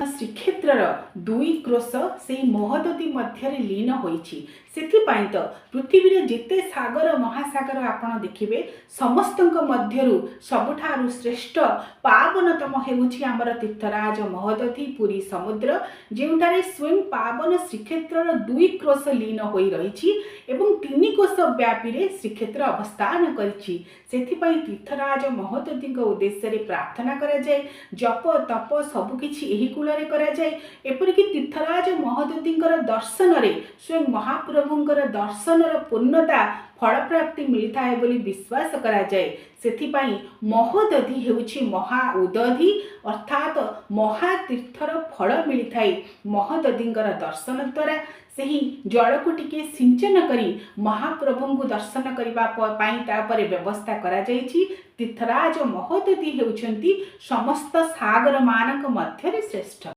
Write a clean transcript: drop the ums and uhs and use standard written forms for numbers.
श्रीक्षेत्र दुई क्रोश से महोदधी मध्य लीन होइछि। सेथिपाई तो पृथ्वी जिते सागर महासागर आपण देखिबे समस्तक मध्यरु सबुठारु श्रेष्ठ पावनतम हेउछि आमर तीर्थराज महोदधी पुरी समुद्र, जेउठारे स्वयं पावन श्रीक्षेत्र दुई क्रोश लीन होई रहिछि एवं 3 कोश व्यापी रे श्रीक्षेत्र अवस्थान करिछि। सेथिपाई तीर्थराज महोदधी उद्देश्य रे प्रार्थना करा जाय, जप तप सबकिछि एही कूलरे करा जाय। एपरिक तीर्थराज महोदधी दर्शन रे स्वयं महाप्रभुंकर दर्शनर पूर्णता फल प्राप्ति मिलता है बोली विश्वास करा जाए। सेथिपाई महोदधी हेउछि महा उदधी अर्थात महातीर्थर फल मिलता है। महोदधींकर दर्शन द्वारा सही जल को टिके सिंचन करी महाप्रभु को दर्शन करिबा पाई तापरे व्यवस्था करा जायछि। तीर्थराज महोदधी हेउछंती समस्त सागर मानक मध्यरे श्रेष्ठ।